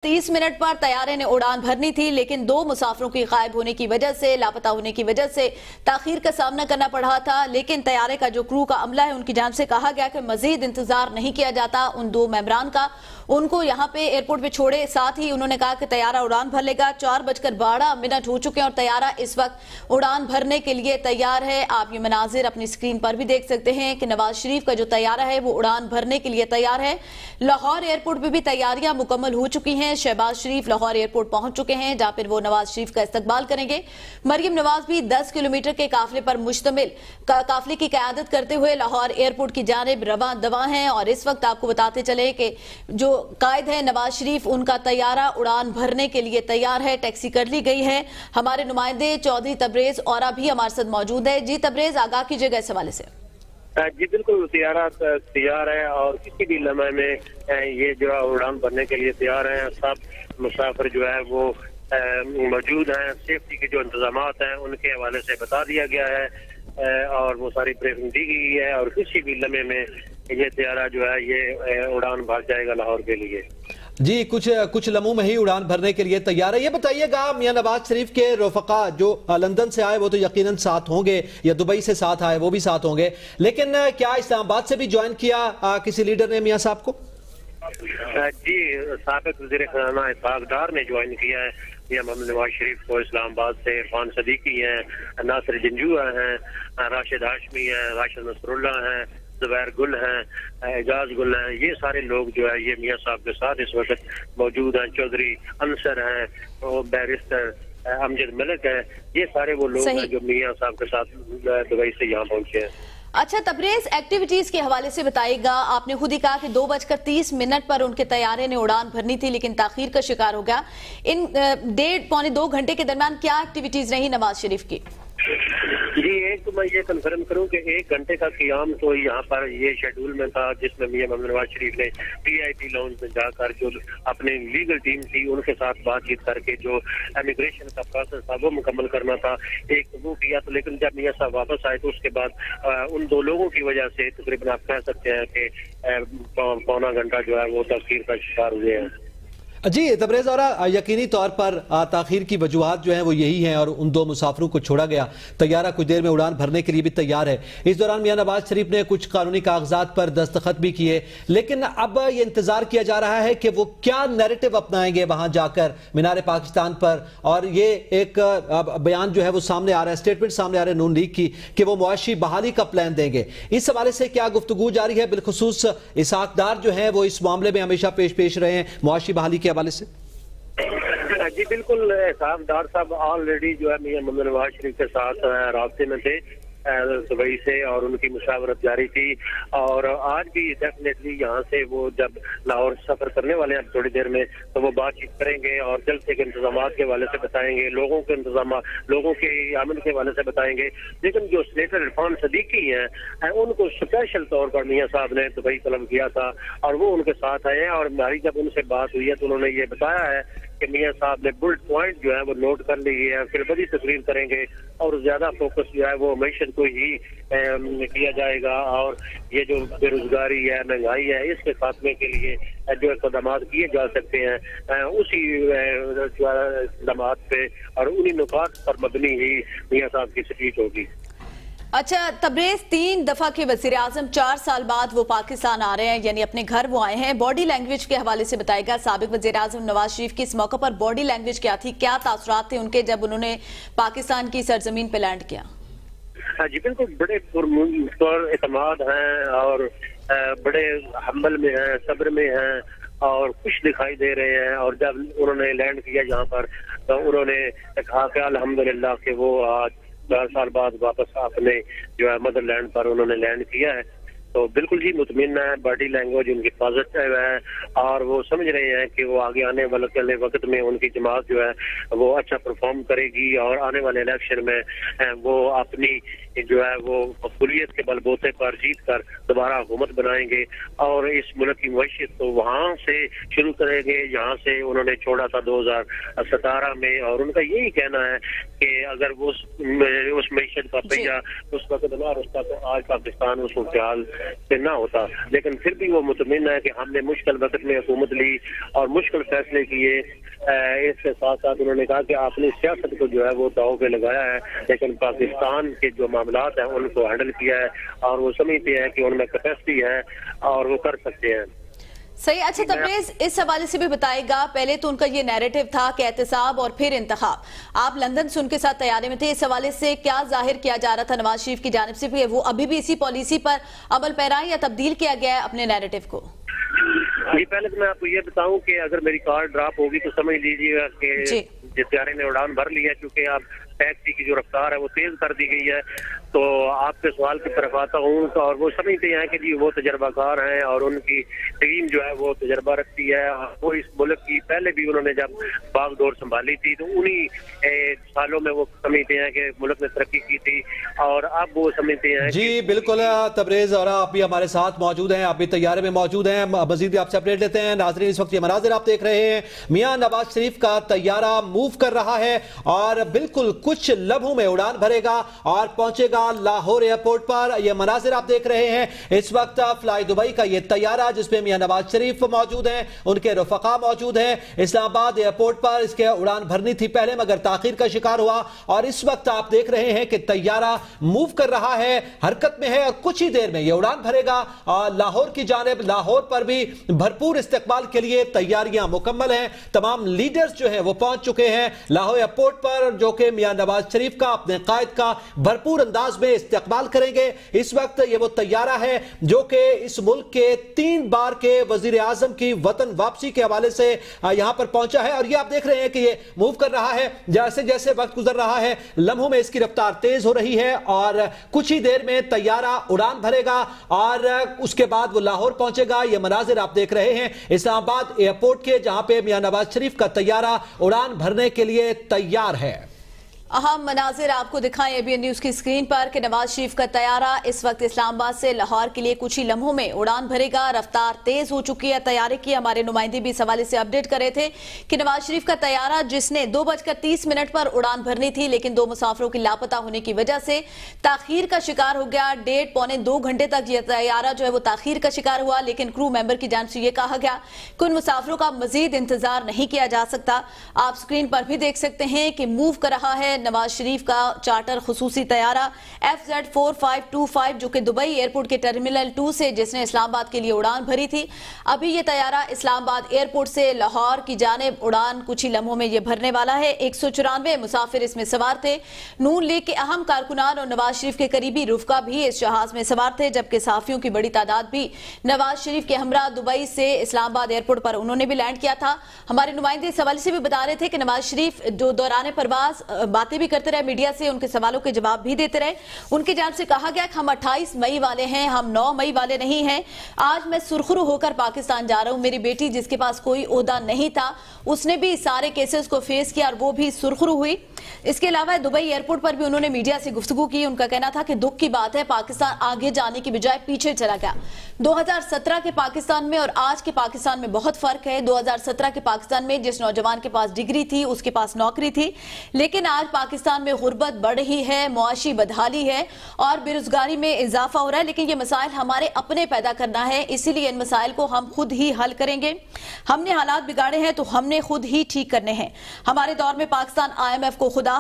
30 minute पर तैयारे ने उड़ान भरनी थी, लेकिन 2 मुसाफिरों की गायब होने की वजह से, लापता होने की वजह से ताखीर का सामना करना पड़ा था। लेकिन तैयारे का जो क्रू का अमला है, उनकी जानिब से कहा गया कि मजीद इंतजार नहीं किया जाता उन 2 मेंबरान का, उनको यहाँ पे एयरपोर्ट पे छोड़े। साथ ही उन्होंने कहा कि तैयारा उड़ान भर लेगा। 4:12 हो चुके हैं और तैयारा इस वक्त उड़ान भरने के लिए तैयार है। आप ये मनाजिर अपनी स्क्रीन पर भी देख सकते हैं कि नवाज शरीफ का जो तैयारा है वो उड़ान भरने के लिए तैयार है। लाहौर एयरपोर्ट पे भी तैयारियां मुकम्मल हो चुकी हैं। शहबाज शरीफ लाहौर एयरपोर्ट पहुंच चुके हैं, जहां पर वो नवाज शरीफ का इस्तकबाल करेंगे। मरियम नवाज भी 10 किलोमीटर के काफिले पर मुश्तमिल काफिले की क़यादत करते हुए लाहौर एयरपोर्ट की जानिब रवां दवा हैं। और इस वक्त आपको बताते चले कि जो कायद है नवाज शरीफ, उनका तैयारा उड़ान भरने के लिए तैयार है। टैक्सी कर ली गई है। हमारे नुमाइंदे चौधरी तबरेज और भी हमारे साथ मौजूद है। जी तबरेज, आगाह कीजिएगा इस हवाले से। जी बिल्कुल, तैयारा तैयार है और किसी भी लम्हे में ये जो है उड़ान भरने के लिए तैयार हैं। सब मुसाफिर जो है वो मौजूद हैं। सेफ्टी के जो इंतजामात हैं उनके हवाले से बता दिया गया है और वो सारी ब्रीफिंग दी गई है और किसी भी लम्हे में ये तैयारा जो है ये उड़ान भर जाएगा लाहौर के लिए। जी, कुछ लम्हों में ही उड़ान भरने के लिए तैयार है। ये बताइएगा, मियां नवाज शरीफ के रफ़क़ा जो लंदन से आए वो तो यकीनन साथ होंगे, या दुबई से साथ आए वो भी साथ होंगे, लेकिन क्या इस्लामाबाद से भी ज्वाइन किया किसी लीडर ने मियां साहब को? जी, साबिक़ वज़ीर ख़ज़ाना इसहाक़ डार ने ज्वाइन किया है मियां मोहम्मद नवाज शरीफ को। इस्लामाबाद से इरफान सदीकी हैं, नासिर जंजुआ हैं, राशिद हाशमी हैं, राशिद नसरुल्लाह हैं, ज़ुबैर गुल हैं, एजाज गुल हैं। ये सारे लोग जो है ये मियां साहब के साथ इस वक्त मौजूद हैं। चौधरी अंसर हैं, बैरिस्टर अमजद मलिक हैं। ये सारे वो लोग हैं जो मियां साहब के साथ दुबई से यहाँ पहुंचे हैं। अच्छा तबरेज, एक्टिविटीज के हवाले से बताइएगा। आपने खुद ही कहा कि 2:30 पर उनके तैयारे ने उड़ान भरनी थी, लेकिन ताखीर का शिकार हो गया। इन 1.5-2 घंटे के दरमियान क्या एक्टिविटीज रही नवाज शरीफ की? जी, एक तो मैं ये कन्फर्म करूं कि 1 घंटे का क़ियाम तो यहाँ पर ये शेड्यूल में था, जिसमें मियां मोहम्मद नवाज शरीफ ने VIP लाउंज में जाकर जो अपने लीगल टीम थी उनके साथ बातचीत करके जो इमिग्रेशन का प्रोसेस था वो मुकम्मल करना था, एक वो किया। तो लेकिन जब मियां साहब वापस आए तो उसके बाद उन 2 लोगों की वजह से तकरीबन आप कह सकते हैं कि पौना घंटा जो है वो तखीर का शिकार हुए हैं। जी तबरेज, और यकीनी तौर पर ताखीर की वजूहात जो हैं वो यही हैं और उन 2 मुसाफिरों को छोड़ा गया। तैयारा कुछ देर में उड़ान भरने के लिए भी तैयार है। इस दौरान मियां नवाज शरीफ ने कुछ कानूनी कागजात पर दस्तखत भी किए, लेकिन अब ये इंतजार किया जा रहा है कि वो क्या नैरेटिव अपनाएंगे वहां जाकर मीनार पाकिस्तान पर। और ये एक बयान जो है वो सामने आ रहा है, स्टेटमेंट सामने आ रहा है नून लीग की कि वो मुआशी बहाली का प्लान देंगे। इस हवाले से क्या गुफ्तगू जारी है? बिलखुसूस इसहाक़ डार जो है वो इस मामले में हमेशा पेश रहे हैं मुआशी बहाली के हवाले से। जी बिल्कुल, इसहाक़ डार साहब ऑलरेडी जो है मियां मोहम्मद नवाज शरीफ के साथ रास्ते में थे दुबई से और उनकी मुशावरत जारी थी। और आज भी डेफिनेटली यहाँ से वो जब लाहौर सफर करने वाले हैं थोड़ी देर में, तो वो बातचीत करेंगे और जलसे के इंतजाम के हवाले से बताएंगे, लोगों के इंतजाम, लोगों के आमद के हवाले से बताएंगे। लेकिन जो सेनेटर इरफान सदीकी हैं उनको स्पेशल तौर पर मियां साहब ने दुबई तलब किया था और वो उनके साथ आए हैं। और हमारी जब उनसे बात हुई है तो उन्होंने ये बताया है कि मियां साहब ने बुलेट पॉइंट जो है वो नोट कर ली है, फिर बड़ी तकरीर करेंगे और ज्यादा फोकस जो है वो मैशत को ही किया जाएगा। और ये जो बेरोजगारी है, महंगाई है, इसके खात्मे के लिए जो इक़दाम किए जा सकते हैं उसी इक़दाम पे और उन्हीं नुकात पर मबनी ही मियां साहब की स्पीच होगी। अच्छा तबरेज, 3 दफा के वज़ीर आज़म 4 साल बाद वो पाकिस्तान आ रहे हैं, यानी अपने घर वो आए हैं। बॉडी लैंग्वेज के हवाले से बताएगा। साबिक़ वज़ीर आज़म नवाज शरीफ की इस मौके पर बॉडी लैंग्वेज क्या थी, क्या तासुरात थे उनके जब उन्होंने पाकिस्तान की सरजमीन पे लैंड किया? जी बिल्कुल, बड़े पुरएतमाद हैं और बड़े हम्बल में हैं, सब्र में हैं और खुश दिखाई दे रहे हैं। और जब उन्होंने लैंड किया यहाँ पर तो उन्होंने कहा कि अल्हम्दुलिल्लाह कि वो आज 4 साल बाद वापस अपने जो है मदरलैंड पर उन्होंने लैंड किया है। तो बिल्कुल ही मुतमिन है, बॉडी लैंग्वेज उनकी पॉजिटिव है और वो समझ रहे हैं कि वो आगे आने वाले वक्त में उनकी जमात जो है वो अच्छा परफॉर्म करेगी और आने वाले इलेक्शन में वो अपनी जो है वो मकबूलियत के बलबूते पर जीत कर दोबारा हुकूमत बनाएंगे और इस मुल्क की मईशत तो वहाँ से शुरू करेंगे जहाँ से उन्होंने छोड़ा था 2017 में। और उनका यही कहना है کہ اگر وہ اس معیشت کا پہیا اس وقت نہ رستا تو آج پاکستان اس صورتحال سے نہ ہوتا، لیکن پھر بھی وہ مطمئن ہے کہ ہم نے مشکل وقت میں حکومت لی اور مشکل فیصلے کیے۔ اس کے ساتھ ساتھ انہوں نے کہا کہ آپ نے سیاست کو جو ہے وہ داؤ پہ لگایا ہے، لیکن پاکستان کے جو معاملات ہیں ان کو ہینڈل کیا ہے اور وہ سمجھتے ہیں کہ ان میں کیپیسٹی ہے اور وہ کر سکتے ہیں۔ صحیح۔ اچھا تبریز، اس حوالے سے بھی بتائے گا، پہلے تو ان کا یہ نیریٹو تھا کہ احتساب اور پھر انتخاب، آپ لندن سے ان کے ساتھ تیاری میں تھے، اس حوالے سے کیا ظاہر کیا جا رہا تھا نواز شریف کی جانب سے کہ وہ ابھی بھی اسی پالیسی پر عمل پیرا یا تبدیل کیا گیا ہے اپنے نیریٹو کو؟ پہلے تو میں آپ کو یہ بتاؤں کہ اگر میری کار ڈراپ ہوگی تو سمجھ لیجیے گا کہ جس طیارے نے اڑان بھر لی ہے، کیونکہ اب ٹیکسی کی جو رفتار ہے وہ تیز کر دی گئی ہے۔ تو آپ کے سوال کی طرف آتا ہوں اور وہ سمجھتے ہیں کہ جی وہ تجربہ کار ہیں اور ان کی ٹیم جو ہے وہ تجربہ رکھتی ہے، وہ اس ملک کی پہلے بھی انہوں نے جب باغ دور سنبھالی تھی تو انہی سالوں میں وہ سمجھتے ہیں کہ ملک نے ترقی کی تھی اور اب وہ سمجھتے ہیں۔ جی بالکل تبریز اور آپ بھی ہمارے ساتھ موجود ہیں، آپ بھی طیارے میں موجود ہیں، مزید بھی آپ سے اپڈیٹ لیتے ہیں۔ ناظرین اس وقت یہ مناظر آپ دیکھ رہے ہیں، میاں نواز شریف کا طیارہ موو کر رہا ہے اور بالکل کچھ لمحوں میں اڑان بھرے گا اور پہنچے گا لاہور ایئرپورٹ پر۔ یہ مناظر آپ دیکھ رہے ہیں اس وقت فلائی دبئی کا یہ طیارہ جس میں میاں نواز شریف موجود ہیں، ان کے رفقا موجود ہیں۔ اسلام آباد ایئرپورٹ پر اس کے اڑان بھرنی تھی پہلے مگر تاخیر کا شکار ہوا اور اس وقت آپ دیکھ رہے ہیں کہ طیارہ موو کر رہا ہے، حرکت میں ہے اور کچھ ہی دیر میں یہ اڑان بھرے گا اور لاہور کی جانب۔ لاہور پر بھی بھرپور استقبال کے لیے تیاریاں مکمل ہیں، تمام لیڈرز جو ہیں وہ پہنچ چکے ہیں لاہور ایئرپورٹ پر، جو کہ میاں نواز شریف کا اپنے قائد کا بھرپور انداز میں استقبال کریں گے۔ اس وقت یہ وہ طیارہ ہے جو کہ اس ملک کے 3 بار کے وزیر اعظم کی وطن واپسی کے حوالے سے یہاں پر پہنچا ہے اور یہ آپ دیکھ رہے ہیں کہ یہ موو کر رہا ہے۔ جیسے جیسے وقت گزر رہا ہے لمحوں میں اس کی رفتار تیز ہو رہی ہے اور کچھ ہی دیر میں طیارہ اڑان بھرے گا اور اس کے بعد وہ لاہور پہنچے گا۔ یہ مناظر آپ دیکھ رہے ہیں اسلام آباد ایئرپورٹ کے، جہاں پہ میاں نواز شریف کا طیارہ اڑان بھرنے کے لیے تیار ہے۔ اہم مناظر آپ کو دکھائیں ابھی نیوز کی سکرین پر کہ نواز شریف کا طیارہ اس وقت اسلام آباد سے لاہور کے لیے کچھ ہی لمحوں میں اڑان بھرے گا، رفتار تیز ہو چکی ہے طیارے کی۔ ہمارے نمائندے بھی اس حوالے سے اپڈیٹ کر رہے تھے کہ نواز شریف کا طیارہ جس نے 2:30 پر اڑان بھرنی تھی لیکن 2 مسافروں کی لاپتہ ہونے کی وجہ سے تاخیر کا شکار ہو گیا، 1.5-2 گھنٹے تک یہ طیارہ جو ہے وہ تاخیر کا شکار ہوا، لیکن کرو ممبر کی جانب سے یہ کہا گیا کہ ان مسافروں کا مزید انتظار نہیں کیا جا سکتا۔ آپ سکرین پر بھی دیکھ سکتے ہیں کہ موو کر رہا ہے نواز شریف کا چارٹر خصوصی طیارہ FZ4525 جو کہ دبئی ایئرپورٹ کے ٹرمینل 2 سے جس نے اسلام آباد کے لیے اڑان بھری تھی۔ ابھی یہ طیارہ اسلام آباد ایئرپورٹ سے لاہور کی جانب اڑان کچھ ہی لمحوں میں یہ بھرنے والا ہے۔ 194 مسافر اس میں سوار تھے۔ نون لیگ کے اہم کارکنان اور نواز شریف کے قریبی رفقا بھی اس جہاز میں سوار تھے، جبکہ صحافیوں کی بڑی تعداد بھی نواز شریف کے ہمراہ دبئی سے اسلام آباد ایئرپورٹ پر انہوں نے بھی لینڈ کیا تھا۔ ہمارے نمائندے اس حوالے سے بھی بتا رہے تھے کہ نواز شریف جو دوران پرواز باتیں بھی کرتے رہے، میڈیا سے ان کے سوالوں کے جواب بھی دیتے رہے۔ ان کی جانب سے کہا گیا کہ ہم 28 مئی والے ہیں، ہم 9 مئی والے نہیں ہیں۔ آج میں سرخرو ہو کر پاکستان جا رہا ہوں۔ میری بیٹی جس کے پاس کوئی عہدہ نہیں تھا اس نے بھی سارے کیسز کو فیس کیا اور وہ بھی سرخرو ہوئی۔ اس کے علاوہ دبئی ایئرپورٹ پر بھی انہوں نے میڈیا سے گفتگو کی۔ ان کا کہنا تھا کہ دکھ کی بات ہے پاکستان آگے جانے کی بجائے پیچھے چلا گیا۔ 2017 کے پاکستان میں اور آج کے پاکستان میں بہت فرق ہے۔ 2017 کے پاکستان میں جس نوجوان کے پاس ڈگری تھی اس کے پاس نوکری تھی، لیکن آج پاکستان میں غربت بڑھ رہی ہے، معاشی بدحالی ہے اور بے روزگاری میں اضافہ ہو رہا ہے، لیکن یہ مسائل ہمارے اپنے پیدا کرنا ہے، اسی لیے ان مسائل کو ہم خود ہی حل کریں گے۔ ہم نے حالات بگاڑے ہیں تو ہم نے خود ہی ٹھیک کرنے ہیں۔ ہمارے دور میں پاکستان IMF کو خدا